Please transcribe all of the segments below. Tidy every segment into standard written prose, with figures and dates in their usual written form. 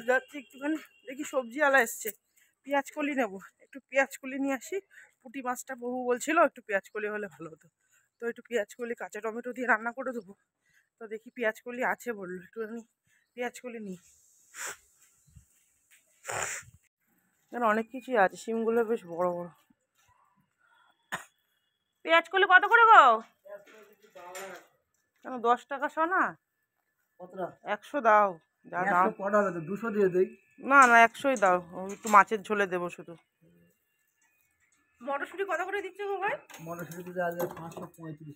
যাচ্ছি একটুখানি, দেখি সবজিওয়ালা এসছে, পেঁয়াজ কলি নেবো, একটু পেঁয়াজ কলি নিয়ে আসি। পুঁটি মাছটা বহু বলছিল একটু পেঁয়াজ কলি হলে ভালো হতো, তো একটু পেঁয়াজ কলি কাঁচা টমেটো দিয়ে রান্না করে দেবো। তো দেখি পেঁয়াজ কলি আছে বললো, একটুখানি পেঁয়াজ কলি নিই। কেন অনেক কিছুই আছে, শিমগুলো বেশ বড় বড়। পেঁয়াজ কলি কত করে গো? কেন 10 টাকা শোনা? 100 দাও, যা দাম। 200 দিয়ে দেই। না না 100ই দাও, একটু মাছের ঝোলে দেবো শুধু। মটরশুঁটি কত করে দিচ্ছ গো ভাই? মটরশুঁটি দিতে আজ 535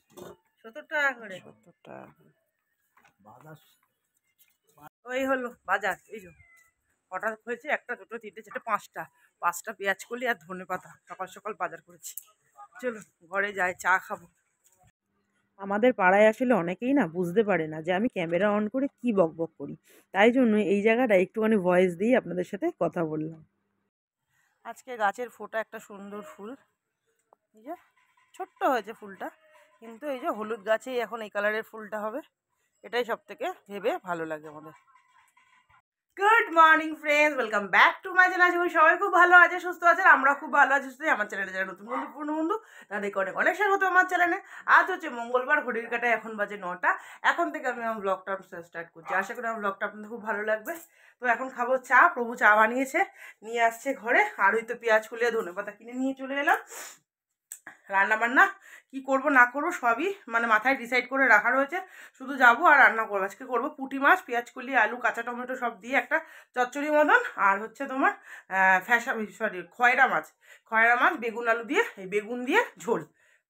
70 টাকা করে। 70 টাকা বাজার। ওই হলো বাজার, এই যে হঠাৎ হয়েছে 1টা 2টো 3টে 4টে 5টা পেঁয়াজ কলি আর ধনে পাতা, সকাল সকাল বাজার করেছি। চলো ঘরে যাই, চা খাবো। আমাদের পাড়ায় আসলে অনেকেই না বুঝতে পারে না যে আমি ক্যামেরা অন করে কি বকবক করি, তাই জন্য এই জায়গাটা একটুখানি ভয়েস দিয়ে আপনাদের সাথে কথা বললাম। আজকে গাছের ফোটা একটা সুন্দর ফুল, এই যে ছোট্ট হয়েছে ফুলটা, কিন্তু এই যে হলুদ গাছেই এখন এই কালারের ফুলটা হবে, এটাই সব থেকে ভেবে ভালো লাগে আমাদের। Good morning friends, welcome back to my channel. আশা করি সবাই খুব ভালো আছে, সুস্থ আছেন, আমরা খুব ভালো আছি সুস্থ। আমার চ্যানেলে যারা নতুন বন্ধু পুরনো বন্ধু তাদেরকে অনেক অনেক স্বাগত আমার চ্যানেলে। আজ হচ্ছে মঙ্গলবার, ঘড়ির কাটায় এখন বাজে 9টা। এখন থেকে আমি আমার ব্লগটা স্টার্ট করছি, আশা করি আমার ব্লগটা আপনাদের খুব ভালো লাগবে। তো এখন খাবো চা, প্রভু চা বানিয়েছে নিয়ে আসছে ঘরে, আর ওই তো পেঁয়াজ কুলিয়ে ধনে পাতা কিনে নিয়ে চলে এলাম। রান্না বান্না কি করব না করব সবই মানে মাথায় ডিসাইড করে রাখা রয়েছে, শুধু যাব আর রান্না করবো। আজকে করবো পুঁটি মাছ, পেঁয়াজ কলি আলু কাঁচা টমেটো সব দিয়ে একটা চচ্চড়ি মতন, আর হচ্ছে তোমার খয়রা মাছ বেগুন আলু দিয়ে, এই বেগুন দিয়ে ঝোল,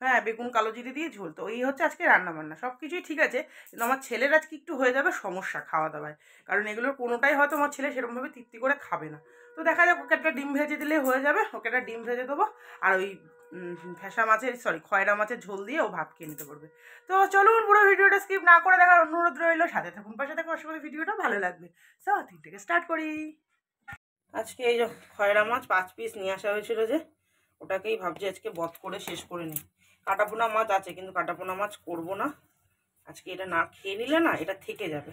হ্যাঁ বেগুন কালো জিরে দিয়ে ঝোল। তো এই হচ্ছে আজকে রান্না বান্না, সব কিছুই ঠিক আছে, কিন্তু আমার ছেলের আজকে একটু হয়ে যাবে সমস্যা খাওয়া দাওয়ায়, কারণ এগুলোর কোনোটাই হয়তো আমার ছেলে সেরকমভাবে তৃপ্তি করে খাবে না। তো দেখা যাক, ওকে একটা ডিম ভেজে দিলে হয়ে যাবে, ওকে একটা ডিম ভেজে দেবো, আর ওই খয়রা মাছের ঝোল দিয়ে ও ভাত খেয়ে নিতে পারবে। তো চলুন পুরো ভিডিওটা স্কিপ না করে দেখার অনুরোধ রইলো, সাথে থাকুন পাশে থাকুন, আশা করি ভিডিওটা ভালো লাগবে। তিন থেকে স্টার্ট করি। আজকে এই যে খয়রা মাছ 5 পিস নিয়ে আসা হয়েছিল, যে ওটাকেই ভাবছি আজকে বধ করে শেষ করে নিই। কাটাপোনা মাছ আছে, কিন্তু কাটাপোনা মাছ করব না আজকে, এটা না খেয়ে নিলে না এটা থেকে যাবে,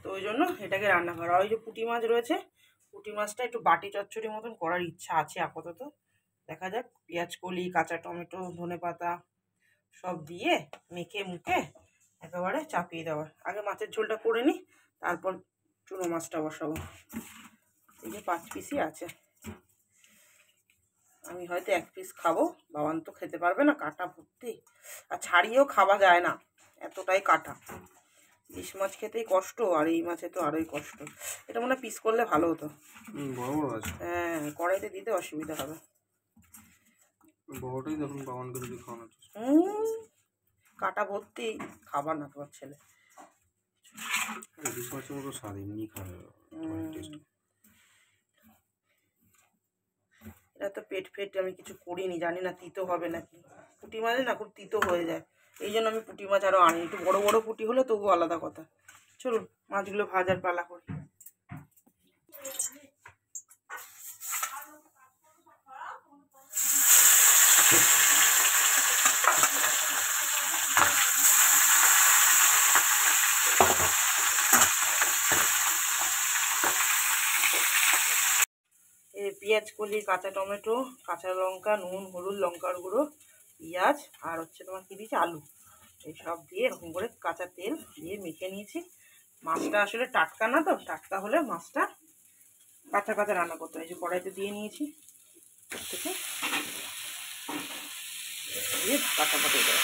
তো ওই জন্য এটাকে রান্না করা। ওই যে পুঁটি মাছ রয়েছে, পুঁটি মাছটা একটু বাটি চচ্চড়ি মতন করার ইচ্ছা আছে আপাতত, দেখা যাক। পেঁয়াজ কলি কাঁচা টমেটো ধনে পাতা সব দিয়ে মেখে মুখে একেবারে চাপিয়ে দেওয়ার, আগে মাছের ঝোলটা করে নিই, তারপর চুনো মাছটা বসাবো। এই যে 5 পিসই আছে, আমি হয়তো 1 পিস খাবো, বাবান তো খেতে পারবে না, কাটা ভর্তি, আর ছাড়িয়েও খাওয়া যায় না, এতটাই কাটা। ইলিশ মাছ খেতেই কষ্ট, আর এই মাছে তো আরোই কষ্ট। এটা মনে হয় পিস করলে ভালো হতো, হ্যাঁ কড়াইতে দিতে অসুবিধা হবে। বড়টাই যখন বাবানকে যদি খাওয়ানো, কাটা ভর্তি, খাবার না তোমার ছেলে, ইলিশ মাছের মতো স্বাদ এমনি খাবে। এটা তো পেট ফেট আমি কিছু করিনি, জানি না তিতো হবে নাকি, পুঁটি মাছে না খুব তিতো হয়ে যায়, এই জন্য আমি পুঁটি মাছ আরও আনি, একটু বড় বড় পুঁটি হলে তবু আলাদা কথা। চলুন মাছগুলো ভাজার পালা করি। পেঁয়াজ কলি কাঁচা টমেটো কাঁচা লঙ্কা নুন হলুদ লঙ্কার গুঁড়ো পেঁয়াজ আর হচ্ছে তোমার কী দিয়েছি আলু, এই সব দিয়ে এরকম করে কাঁচা তেল দিয়ে মেখে নিয়েছি। মাছটা আসলে টাটকা না, তো টাটকা হলে মাছটা কাঁচা কাঁচা রান্না করতে হয়। এই যে কড়াইতে দিয়ে নিয়েছি, থেকে দিয়ে কাঁচা পাঠিয়ে দেওয়া।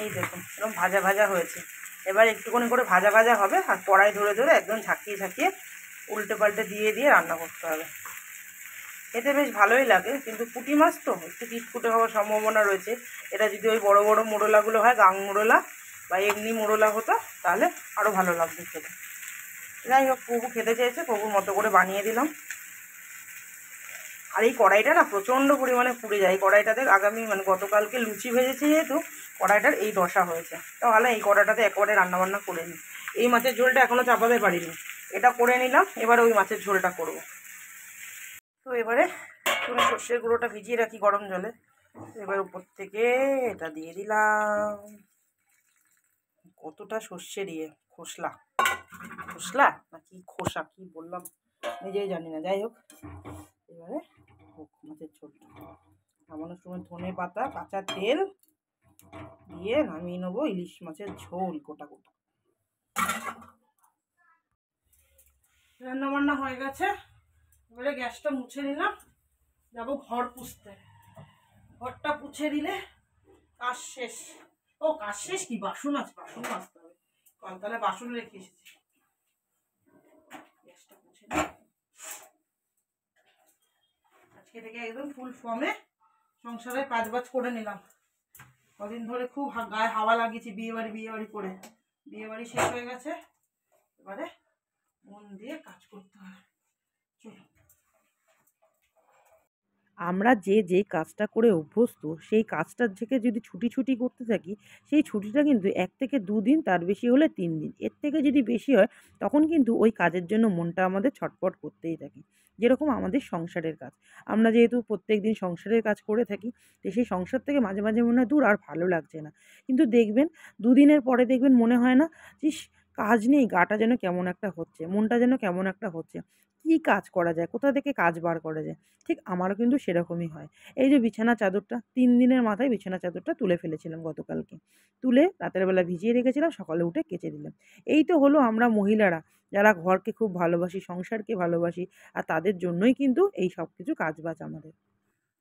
এই দেখুন এরকম ভাজা ভাজা হয়েছে, এবার একটুখানি করে ভাজা ভাজা হবে, আর কড়াই ধরে ধরে একদম ঝাঁকিয়ে ঝাঁকিয়ে উল্টে পাল্টে দিয়ে দিয়ে রান্না করতে হবে। এতে বেশ ভালোই লাগে, কিন্তু পুঁটি মাছ তো একটু কিটকুটে হওয়ার সম্ভাবনা রয়েছে। এটা যদি ওই বড় বড় মোড়লাগুলো হয়, গাং মোড়লা বা এমনি মোড়লা হতো, তাহলে আরও ভালো লাগবে খেতে। যাই হোক, প্রভু খেতে চেয়েছে, প্রভুর মতো করে বানিয়ে দিলাম। আর এই কড়াইটা না প্রচণ্ড পরিমাণে পুড়ে যায়, এই কড়াইটাতে গতকালকে লুচি ভেজেছি, যেহেতু কড়াইটার এই দশা হয়েছে। তাহলে এই কড়াইটাতে একেবারে রান্নাবান্না করে নিই। এই মাছের ঝোলটা এখনও চাপাতে পারিনি, এটা করে নিলাম, এবার ওই মাছের ঝোলটা করব। তো এবারে তুমি সর্ষের গুঁড়োটা ভিজিয়ে রাখি গরম জলে, এবার উপর থেকে এটা দিয়ে দিলাম। কতটা সর্ষে দিয়ে খোসলা খোসলা না কি খোসা কি বললাম নিজেই জানি না, যাই হোক। এবারে মাছের ঝোলটা নামানোর সময় ধনে পাতা কাঁচা তেল দিয়ে নামিয়ে নেবো ইলিশ মাছের ঝোল গোটা গোটা। রান্না বান্না হয়ে গেছে, এবারে গ্যাসটা মুছে নিলাম, যাবো ঘর পুছতে। ঘরটা পুছে দিলে কাজ শেষ। ও কাজ শেষ কি, বাসন আছে, বাসন মাজতে হবে, কলতলায় বাসন রেখে এসেছি। গ্যাসটা মুছে নিই। আজকে থেকে একদম ফুল ফর্মে সংসারের কাজ বাজ করে নিলাম। কদিন ধরে খুব গায়ে হাওয়া লাগিয়েছি বিয়ে বাড়ি করে, বিয়ে বাড়ি শেষ হয়ে গেছে, এবারে মন দিয়ে কাজ করতে হবে। চলো। আমরা যে কাজটা করে অভ্যস্ত সেই কাজটার থেকে যদি ছুটি করতে থাকি, সেই ছুটিটা কিন্তু 1 থেকে 2 দিন, তার বেশি হলে 3 দিন। এর থেকে যদি বেশি হয় তখন কিন্তু ওই কাজের জন্য মনটা আমাদের ছটফট করতেই থাকে। যেরকম আমাদের সংসারের কাজ, আমরা যেহেতু প্রত্যেক দিন সংসারের কাজ করে থাকি, তো সেই সংসার থেকে মাঝে মাঝে মনে হয় দূর আর ভালো লাগছে না। কিন্তু দেখবেন 2 দিনের পরে দেখবেন মনে হয় না ইস কাজ নেই, গাটা যেন কেমন একটা হচ্ছে, মনটা যেন কেমন একটা হচ্ছে, কী কাজ করা যায়, কোথা থেকে কাজ বার করা যায়। ঠিক আমারও কিন্তু সেরকমই হয়। এই যে বিছানা চাদরটা 3 দিনের মাথায় বিছানা চাদরটা তুলে ফেলেছিলাম গতকালকে। তুলে রাতের বেলা ভিজিয়ে রেখেছিলাম, সকালে উঠে কেচে দিলাম। এই তো হলো আমরা মহিলারা যারা ঘরকে খুব ভালোবাসি, সংসারকে ভালোবাসি, আর তাদের জন্যই কিন্তু এই সব কিছু কাজবাজ আমাদের।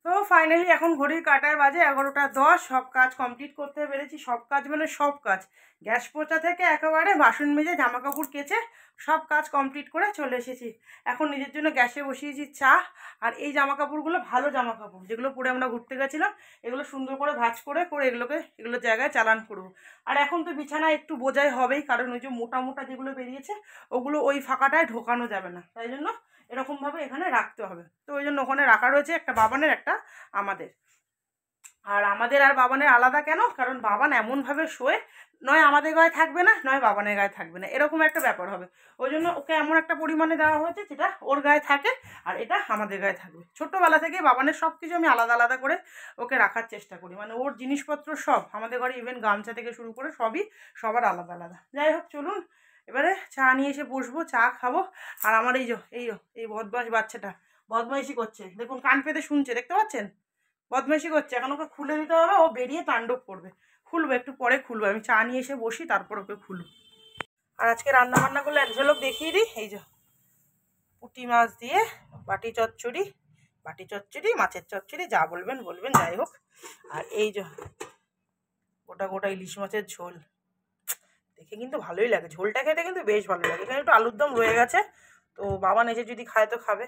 তো ফাইনালি এখন ঘড়ির কাঁটায় বাজে 11টা 10। সব কাজ কমপ্লিট করতে পেরেছি, সব কাজ মানে সব কাজ, গ্যাস পোছা থেকে একেবারে বাসন মেজে জামা কাপড় কেচে সব কাজ কমপ্লিট করে চলে এসেছি। এখন নিজের জন্য গ্যাসে বসিয়েছি চা, আর এই জামা কাপড়গুলো ভালো জামা কাপড় যেগুলো পরে আমরা ঘুরতে গেছিলাম, এগুলো সুন্দর করে ভাঁজ করে এগুলো জায়গায় চালান করবো। আর এখন তো বিছানা একটু বোঝাই হবেই, কারণ ওই যে মোটা মোটা যেগুলো বেরিয়েছে ওগুলো ওই ফাঁকাটায় ঢোকানো যাবে না, তাই জন্য এরকমভাবে এখানে রাখতে হবে। তো ওই জন্য ওখানে রাখা রয়েছে, একটা বাবানের একটা আমাদের। আর আমাদের আর বাবানের আলাদা কেন, কারণ বাবান এমনভাবে শোয়, নয় আমাদের গায়ে থাকবে না, নয় বাবানের গায়ে থাকবে না, এরকম একটা ব্যাপার হবে। ওই জন্য ওকে এমন একটা পরিমাণে দেওয়া হয়েছে যেটা ওর গায়ে থাকে আর এটা আমাদের গায়ে থাকবে। ছোট্টবেলা থেকে বাবানের সব কিছু আমি আলাদা আলাদা করে ওকে রাখার চেষ্টা করি, মানে ওর জিনিসপত্র সব আমাদের ঘরে, ইভেন গামছা থেকে শুরু করে সবই সবার আলাদা আলাদা। যাই হোক চলুন এবারে চা নিয়ে এসে বসবো, চা খাবো। আর আমার এই বদমাস বাচ্চাটা বদমাইশি করছে, দেখুন কান পেতে শুনছে, দেখতে পাচ্ছেন, বদমাইশি করছে। এখন ওকে খুলে দিতে হবে, ও বেরিয়ে তাণ্ডব করবে। খুলবো, একটু পরে খুলবো, আমি চা নিয়ে এসে বসি তারপর ওকে খুলবো। আর আজকে রান্না বান্না করলে এক ঝলক দেখিয়ে দিই। এই যে পুঁটি মাছ দিয়ে বাটি চচ্চড়ি, মাছের চচ্চড়ি, যা বলবেন বলবেন, যাই হোক। আর এই যে গোটা গোটা ইলিশ মাছের ঝোল, দেখে কিন্তু ভালোই লাগে, ঝোলটা খেতে কিন্তু বেশ ভালো লাগে। এখানে একটু আলুর দম রয়ে গেছে, তো বাবা নিজে যদি খায় তো খাবে।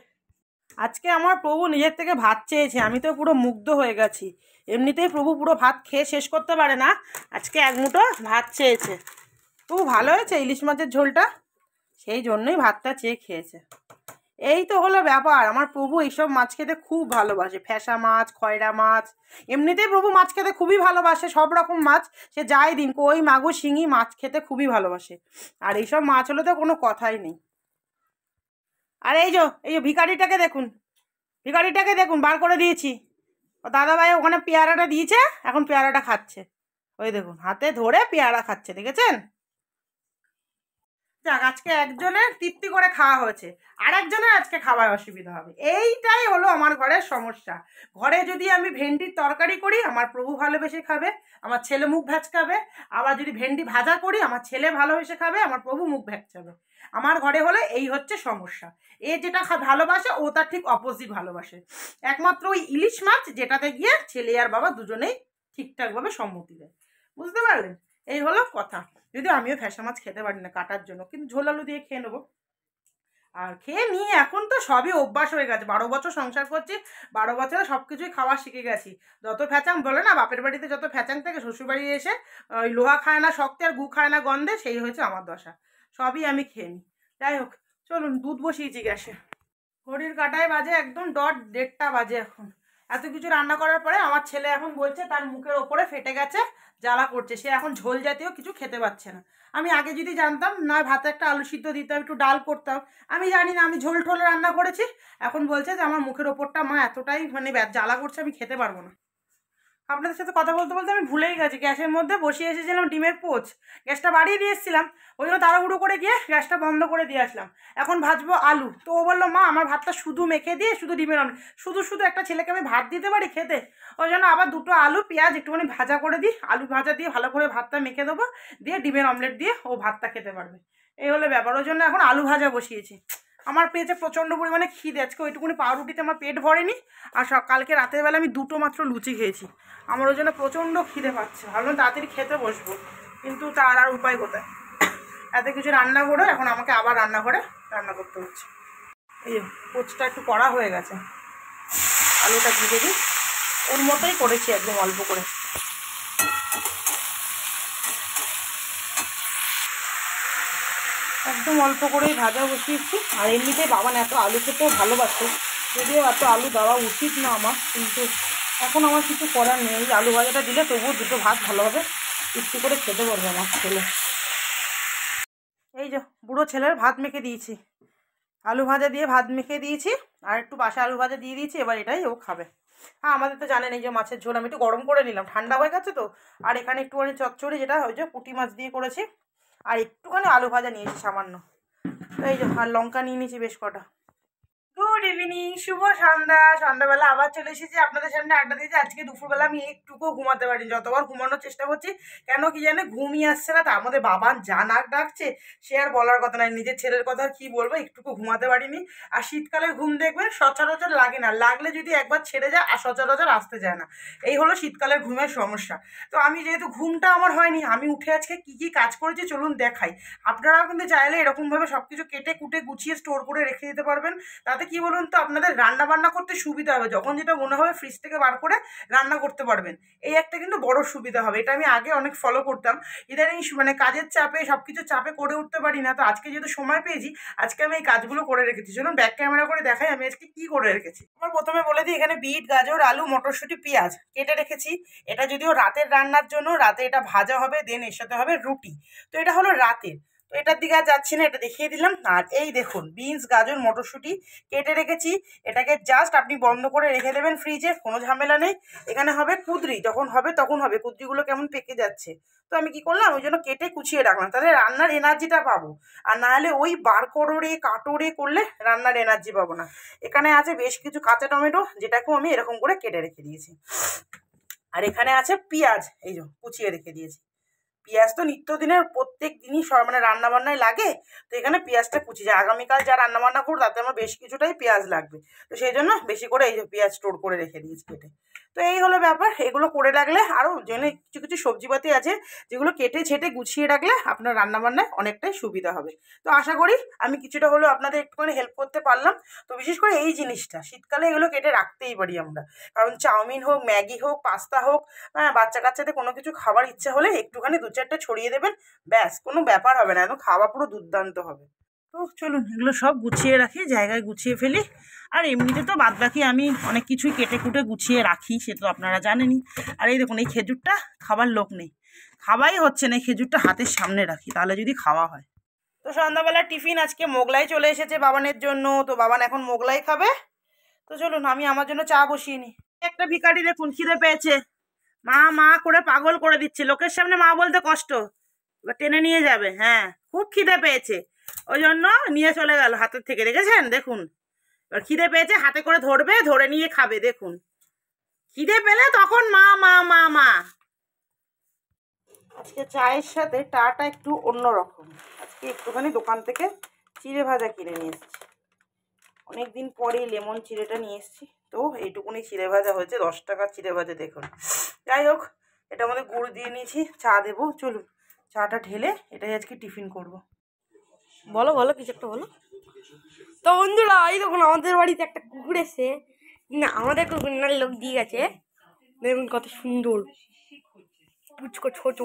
আজকে আমার প্রভু নিজের থেকে ভাত চেয়েছে, আমি তো পুরো মুগ্ধ হয়ে গেছি। এমনিতেই প্রভু পুরো ভাত খেয়ে শেষ করতে পারে না, আজকে এক মুঠো ভাত চেয়েছে। খুব ভালো হয়েছে ইলিশ মাছের ঝোলটা, সেই জন্যই ভাতটা চেয়ে খেয়েছে। এই তো হলো ব্যাপার, আমার প্রভু এইসব মাছ খেতে খুব ভালোবাসে, ফ্যাসা মাছ, খয়রা মাছ, এমনিতেই প্রভু মাছ খেতে খুবই ভালোবাসে, সব রকম মাছ সে যাই দিন, কই মাগুর শিঙি মাছ খেতে খুবই ভালোবাসে। আর এইসব মাছ হলে তো কোনো কথাই নেই। আর এই যে ভিখারিটাকে দেখুন বার করে দিয়েছি, ও দাদাভাই ওখানে পেয়ারাটা দিয়েছে, এখন পেয়ারাটা খাচ্ছে, ওই দেখুন হাতে ধরে পেয়ারা খাচ্ছে, দেখেছেন। যাক আজকে একজনের তৃপ্তি করে খাওয়া হয়েছে, আর একজনের আজকে খাওয়ার অসুবিধা হবে, এইটাই হলো আমার ঘরের সমস্যা। ঘরে যদি আমি ভেন্ডির তরকারি করি আমার প্রভু ভালোবেসে খাবে, আমার ছেলে মুখ ভ্যাচকাবে, আবার যদি ভেন্ডি ভাজা করি আমার ছেলে ভালোবেসে খাবে, আমার প্রভু মুখ ভ্যাচকাবে। আমার ঘরে হলে এই হচ্ছে সমস্যা, এ যেটা ভালোবাসে ও তার ঠিক অপোজিট ভালোবাসে। একমাত্র ওই ইলিশ মাছ যেটাতে গিয়ে ছেলে আর বাবা দুজনেই ঠিকঠাকভাবে সম্মতি দেয়, বুঝতে পারলেন। এই হলো কথা। যদিও আমিও ফ্যাসা মাছ খেতে পারি না কাটার জন্য, কিন্তু ঝোল আলু দিয়ে খেয়ে নেবো। আর খেয়ে নিয়ে এখন তো সবই অভ্যাস হয়ে গেছে, 12 বছর সংসার করছি, 12 বছরে সব কিছুই খাওয়া শিখে গেছি। যত ফ্যাচাং বলে না, বাপের বাড়িতে যত ফ্যাচাং থেকে শ্বশুরবাড়ি এসে ওই লোহা খায় না শক্তে আর গু খায় না গন্ধে, সেই হয়েছে আমার দশা, সবই আমি খেয়ে নিই। যাই হোক চলুন দুধ বসিয়েছি গ্যাসে, ঘড়ির কাঁটায় বাজে একদম ডট 1:30 বাজে এখন। এত কিছু রান্না করার পরে আমার ছেলে এখন বলছে তার মুখের ওপরে ফেটে গেছে, জ্বালা করছে, সে এখন ঝোল জাতীয় কিছু খেতে পারছে না। আমি আগে যদি জানতাম, না ভাতে একটা আলু সিদ্ধ দিতাম, একটু ডাল করতাম, আমি জানি না, আমি ঝোল ঠোল রান্না করেছি। এখন বলছে যে আমার মুখের ওপরটা মা এতটাই মানে জ্বালা করছে, আমি খেতে পারবো না। আপনাদের সাথে কথা বলতে বলতে আমি ভুলেই গেছি, গ্যাসের মধ্যে বসিয়ে এসেছিলাম ডিমের পোচ, গ্যাসটা বাড়িয়ে দিয়ে এসেছিলাম, ওই জন্য তাড়াহুড়ো করে গিয়ে গ্যাসটা বন্ধ করে দিয়ে আসলাম। এখন ভাজবো আলু, তো ও বললো মা আমার ভাতটা শুধু মেখে দিয়ে শুধু ডিমের অমলেট, শুধু শুধু একটা ছেলেকে আমি ভাত দিতে পারি খেতে? ওই জন্য আবার দুটো আলু পেঁয়াজ একটুখানি ভাজা করে দিই, আলু ভাজা দিয়ে ভালো করে ভাতটা মেখে দেবো, দিয়ে ডিমের অমলেট দিয়ে ও ভাতটা খেতে পারবে। এই হলো ব্যাপার, ওই জন্য এখন আলু ভাজা বসিয়েছি। আমার পেটে প্রচণ্ড পরিমাণে খিদে, আজকে ওইটুকুনি পাউরুটিতে আমার পেট ভরেনি, আর কালকে রাতের বেলা আমি দুটো মাত্র লুচি খেয়েছি। আমার ওই জন্য প্রচণ্ড খিদে পাচ্ছে, ভাবলাম তাড়াতাড়ি খেতে বসবো, কিন্তু তার আর উপায় কোথায়, এত কিছু রান্না করে এখন আমাকে আবার রান্নাঘরে রান্না করতে হচ্ছে। এই পোচটা একটু কড়া হয়ে গেছে, আলুটা ভেজে দিই, ওর মতোই করেছি একদম অল্প করে। একদম অল্প করেই ভাজা বসিয়েছি। আর এমনিতেই বাবান এত আলু খেতেও ভালোবাসে, যদিও এত আলু দেওয়া উচিত না আমার, কিন্তু এখন আমার কিছু করার নেই। আলু ভাজাটা দিলে তবুও দুটো ভাত ভালোভাবে তৃপ্তি করে খেতে পারবে আমার ছেলে। এই যে বুড়ো ছেলের ভাত মেখে দিয়েছি, আলু ভাজা দিয়ে ভাত মেখে দিয়েছি, আর একটু বাসা আলু ভাজা দিয়ে দিয়েছি, এবার এটাই ও খাবে। হ্যাঁ, আমাদের তো জানেন এই যে মাছের ঝোল আমি একটু গরম করে নিলাম, ঠান্ডা হয়ে গেছে তো। আর এখানে একটুখানি চচ্চড়ি, যেটা ওই যে পুঁটি মাছ দিয়ে করেছি, আর একটুখানি আলু ভাজা নিয়েছি সামান্য, তো এই যে, আর লঙ্কা নিয়ে নিয়েছি বেশ কটা। গুড ইভিনিং, শুভ সন্ধ্যা। সন্ধ্যাবেলা আবার চলে এসেছি আপনাদের সামনে আড্ডা দিয়েছি। আজকে দুপুরবেলা আমি একটুকুও ঘুমাতে পারিনি, যতবার ঘুমানোর চেষ্টা করছি, কেন কি জানে ঘুমই আসছে না। তার মধ্যে বাবান যা নাক ডাকছে, সে আর বলার কথা নয়, নিজের ছেলের কথা আর কি বলবো, একটুকু ঘুমাতে পারিনি। আর শীতকালের ঘুম দেখবেন সচরাচর লাগে না, লাগলে যদি একবার ছেড়ে যায় আর সচরাচর আসতে যায় না। এই হলো শীতকালের ঘুমের সমস্যা। তো আমি যেহেতু ঘুমটা আমার হয়নি, আমি উঠে আজকে কি কি কাজ করেছি চলুন দেখাই। আপনারাও কিন্তু চাইলে এরকমভাবে সব কিছু কেটে কুটে গুছিয়ে স্টোর করে রেখে দিতে পারবেন। তাতে কি বলুন তো, আপনাদের রান্না বান্না করতে সুবিধা হবে, যখন যেটা মনে হবে ফ্রিজ থেকে বার করে রান্না করতে পারবেন। এই একটা কিন্তু বড় সুবিধা হবে, এটা আমি আগে অনেক ফলো করতাম, ইদানিং মানে কাজের চাপে সব কিছু চাপে করে উঠতে পারি না। তো আজকে যেহেতু সময় পেয়েছি, আজকে আমি এই কাজগুলো করে রেখেছি। চলুন ব্যাক ক্যামেরা করে দেখাই আমি আজকে কি করে রেখেছি। আমার প্রথমে বলে দিই, এখানে বিট, গাজর, আলু, মটরশুঁটি, পেঁয়াজ কেটে রেখেছি। এটা যদিও রাতের রান্নার জন্য, রাতে এটা ভাজা হবে, দেন এর সাথে হবে রুটি। তো এটা হলো রাতের, তো এটার দিকে আর যাচ্ছি না, এটা দেখিয়ে দিলাম। আর এই দেখুন বিনস, গাজর, মটরশুঁটি কেটে রেখেছি। এটাকে জাস্ট আপনি বন্ধ করে রেখে দেবেন ফ্রিজে, কোনো ঝামেলা নেই। এখানে হবে কুদরি, যখন হবে তখন হবে, কুদরিগুলো কেমন পেকে যাচ্ছে, তো আমি কি করলাম ওই জন্য কেটে কুচিয়ে রাখলাম, তাহলে রান্নার এনার্জিটা পাবো। আর না হলে ওই বার করে কাটোরে করলে রান্নার এনার্জি পাবো না। এখানে আছে বেশ কিছু কাঁচা টমেটো, যেটাকেও আমি এরকম করে কেটে রেখে দিয়েছি। আর এখানে আছে পেঁয়াজ, এই যে কুচিয়ে রেখে দিয়েছি। পেঁয়াজ তো নিত্যদিনের প্রত্যেক দিনই মানে রান্নাবান্নায় লাগে, তো এখানে পেঁয়াজটা কুচি যায়, আগামীকাল যা রান্নাবান্না করবো তাতে আমার বেশ কিছুটাই পেঁয়াজ লাগবে, তো সেই জন্য বেশি করে এই যে পেঁয়াজ স্টোর করে রেখে দিয়েছি কেটে। তো এই হলো ব্যাপার, এগুলো করে রাখলে আরও জেনে কিছু কিছু সবজিপাতি আছে যেগুলো কেটে ছেটে গুছিয়ে রাখলে আপনার রান্নাবান্নায় অনেকটাই সুবিধা হবে। তো আশা করি আমি কিছুটা হলেও আপনাদের একটুখানি হেল্প করতে পারলাম। তো বিশেষ করে এই জিনিসটা শীতকালে এগুলো কেটে রাখতেই পারি আমরা, কারণ চাউমিন হোক, ম্যাগি হোক, পাস্তা হোক, হ্যাঁ বাচ্চা কাচ্চাদের কোনো কিছু খাবার ইচ্ছা হলে একটুখানি দু চারটে ছড়িয়ে দেবেন, ব্যাস কোনো ব্যাপার হবে না, একদম খাওয়া পুরো দুর্দান্ত হবে। তো চলুন এগুলো সব গুছিয়ে রাখি, জায়গায় গুছিয়ে ফেলি। আর এমনিতে তো বাদবাকি আমি অনেক কিছুই কেটে কুটে গুছিয়ে রাখি, সে তো আপনারা জানেনই। আর এই দেখুন এই খেজুরটা খাবার লোক নেই, খাওয়াই হচ্ছে না, এই খেজুরটা হাতের সামনে রাখি তাহলে যদি খাওয়া হয়। তো সন্ধ্যাবেলা টিফিন আজকে মোগলাই চলে এসেছে বাবানের জন্য, তো বাবান এখন মোগলাই খাবে। তো চলুন আমি আমার জন্য চা বসিয়ে নিই। একটা ভিখারি দেখুন খিদে পেয়েছে, মা মা করে পাগল করে দিচ্ছে, লোকের সামনে মা বলতে কষ্ট, এবার টেনে নিয়ে যাবে। হ্যাঁ খুব খিদে পেয়েছে, ওই জন্য নিয়ে চলে গেল হাতের থেকে, দেখেছেন দেখুন। এবার খিদে পেয়েছে হাতে করে ধরবে, ধরে নিয়ে খাবে, দেখুন খিদে পেলে তখন মা মা মা মা। আজকে চায়ের সাথে টাটা একটু অন্যরকম, আজকে একটুখানি দোকান থেকে চিড়ে ভাজা কিনে নিয়ে এসেছি, অনেকদিন পরে লেমন চিড়েটা নিয়ে এসেছি। তো এইটুকুনি চিড়ে ভাজা হয়েছে, 10 টাকার চিড়ে ভাজা দেখুন। যাই হোক এটা আমাদের গুড় দিয়ে নিয়েছি, চা দেবো, চলুন চাটা ঢেলে এটাই আজকে টিফিন করব। বলো বলো কিছু একটা বলো। তো বন্ধুরা এই দেখুন আমাদের বাড়িতে একটা কুকুর এসে, না আমাদের কুকুর না, লোক দিয়ে গেছে, দেখুন কত সুন্দর পুচকো ছোট।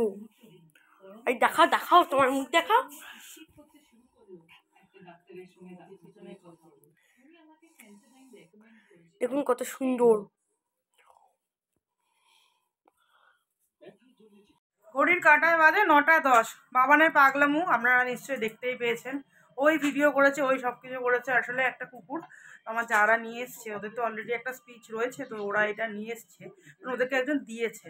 এই দেখাও দেখাও, তোমার মুখ দেখাও, দেখুন কত সুন্দর। ঘড়ির কাঁটায় বাজে 9টা 10। বাবানের পাগলামু আপনারা নিশ্চয়ই দেখতেই পেয়েছেন। ওই ভিডিও করেছে, ওই সব কিছু করেছে। আসলে একটা কুকুর আমার যারা নিয়ে এসছে, ওদের তো অলরেডি একটা স্পিচ রয়েছে, তো ওরা এটা নিয়ে এসছে, ওদেরকে একজন দিয়েছে।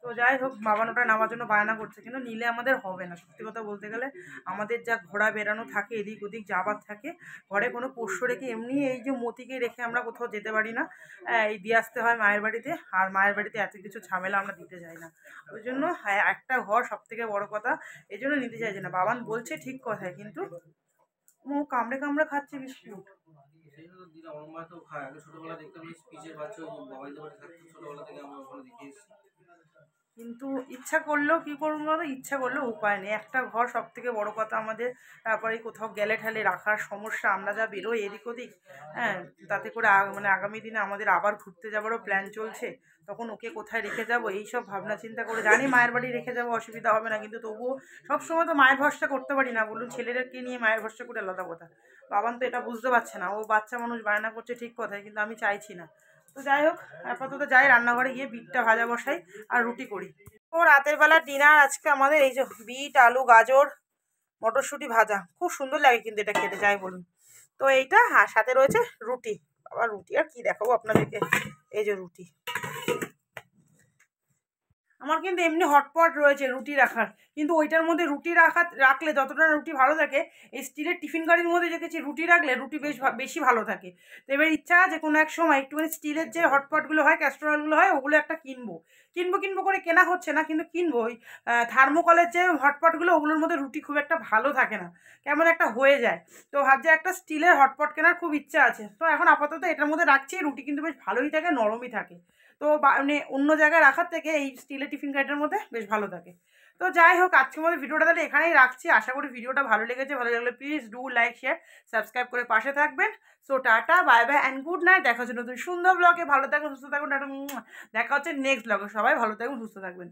তো যাই হোক, বাবান ওটা নেওয়ার জন্য বায়না করছে, কিন্তু নিলে আমাদের হবে না। সত্যি কথা বলতে গেলে আমাদের যা ঘোরা বেড়ানো থাকে, এদিক ওদিক যাবার থাকে, ঘরে কোনো পোষ্য রেখে এমনি এই যে মতিকে রেখে আমরা কোথাও যেতে পারি না। এই দিয়ে আসতে হয় মায়ের বাড়িতে, আর মায়ের বাড়িতে এত কিছু ঝামেলা আমরা দিতে যাই না। ওই জন্য একটা ঘর সব থেকে বড় কথা, এই জন্য নিতে চাইছে না। বাবান বলছে ঠিক কথায়, কিন্তু ও কামড়ে কামড়ে খাচ্ছে বিস্কুট। সেই জন্য দিদা আমার মা তো খায়। আগে ছোটবেলা দেখতাম এই স্পিচের বাচ্চা বাবাইদের বাড়ি থাকতো, ছোটবেলা থেকে আমরা ওখানে দেখে এসেছি। কিন্তু ইচ্ছা করলেও কী করবো বলো, ইচ্ছা করলেও উপায় নেই। একটা ঘর সব থেকে বড় কথা আমাদের। তারপরে কোথাও গেলে ঠেলে রাখার সমস্যা, আমরা যা বেরোই এদিক ওদিক, হ্যাঁ, তাতে করে মানে আগামী দিনে আমাদের আবার ঘুরতে যাবারও প্ল্যান চলছে। তখন ওকে কোথায় রেখে যাবো এই সব ভাবনা চিন্তা করে, জানি মায়ের বাড়ি রেখে যাবো, অসুবিধা হবে না, কিন্তু তবুও সবসময় তো মায়ের ভরসা করতে পারি না। বলুন, ছেলেদেরকে নিয়ে মায়ের ভরসা করে আলাদা কথা। বাবান তো এটা বুঝতে পারছে না। ও বাচ্চা মানুষ, বায়না করছে ঠিক কথাই, কিন্তু আমি চাইছি না। তো যাই হোক, আপাতত যাই রান্নাঘরে গিয়ে বিটটা ভাজা বসাই আর রুটি করি। ও রাতের বেলা ডিনার আজকে আমাদের এই যে বিট, আলু, গাজর, মটরশুঁটি ভাজা। খুব সুন্দর লাগে কিন্তু এটা খেতে, যাই বলুন। তো এইটা, আর সাথে রয়েছে রুটি। আবার রুটি আর কি দেখাবো আপনাদেরকে, এই যে রুটি। আমার কিন্তু এমনি হটপট রয়েছে রুটি রাখার, কিন্তু ওইটার মধ্যে রুটি রাখলে যতটা রুটি ভালো থাকে, এই স্টিলের টিফিন গাড়ির মধ্যে দেখেছি রুটি রাখলে রুটি বেশি ভালো থাকে। তো এবার ইচ্ছা আছে কোনো এক সময় একটুখানি স্টিলের যে হটপটগুলো হয়, ক্যাস্ট্রলগুলো হয়, ওগুলো একটা কিনবো কিনবো করে কেনা হচ্ছে না, কিন্তু কিনবো। ওই থার্মোকলের যে হটপটগুলো, ওগুলোর মধ্যে রুটি খুব একটা ভালো থাকে না, কেমন একটা হয়ে যায়। তো ভাবছি একটা স্টিলের হটপট কেনার খুব ইচ্ছা আছে। তো এখন আপাতত এটার মধ্যে রাখছি, রুটি কিন্তু বেশ ভালোই থাকে, নরমই থাকে। তো মানে অন্য জায়গায় রাখার থেকে এই স্টিলের টিফিন গাড়িটার মধ্যে বেশ ভালো থাকে। তো যাই হোক, আজকের মধ্যে ভিডিওটা তাহলে এখানেই রাখছি। আশা করি ভিডিওটা ভালো লেগেছে। ভালো লাগলে please do like, share, subscribe করে পাশে থাকবেন। So tata, bye bye and good night. দেখা হচ্ছে নতুন সুন্দর ব্লগে। ভালো থাকুন, সুস্থ থাকুন। দেখা হচ্ছে নেক্সট ব্লগে। সবাই ভালো থাকুন, সুস্থ থাকবেন।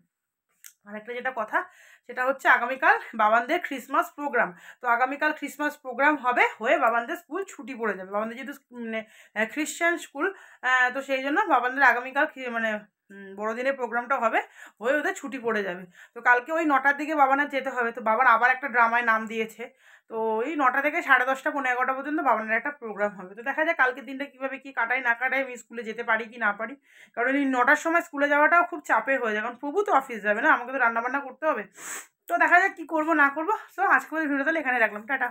আর একটা যেটা কথা, সেটা হচ্ছে আগামীকাল বাবানদের ক্রিসমাস প্রোগ্রাম। তো আগামীকাল ক্রিসমাস প্রোগ্রাম হয়ে বাবানদের স্কুল ছুটি পড়ে যাবে। বাবানদের যেহেতু মানে খ্রিশ্চান স্কুল, তো সেই জন্য বাবানদের আগামীকাল মানে বড়দিনের প্রোগ্রামটা হয়ে ওদের ছুটি পড়ে যাবে। তো কালকে ওই 9টার দিকে বাবানের যেতে হবে। তো বাবার আবার একটা ড্রামায় নাম দিয়েছে। তো ওই 9টা থেকে 10:30 পৌনে 11টা পর্যন্ত বাবানের একটা প্রোগ্রাম হবে। তো দেখা যায় কালকের দিনটা কীভাবে কী কাটাই না কাটাই, আমি স্কুলে যেতে পারি কি না পারি। কারণ এই 9টার সময় স্কুলে যাওয়াটাও খুব চাপের হয়ে যায়, কারণ প্রভু তো অফিস যাবে না, আমাকে তো রান্নাবান্না করতে হবে। তো দেখা যাক কী করবো না করবো। সো আজকে ভিডিও তাহলে এখানে রাখলাম, টাটা।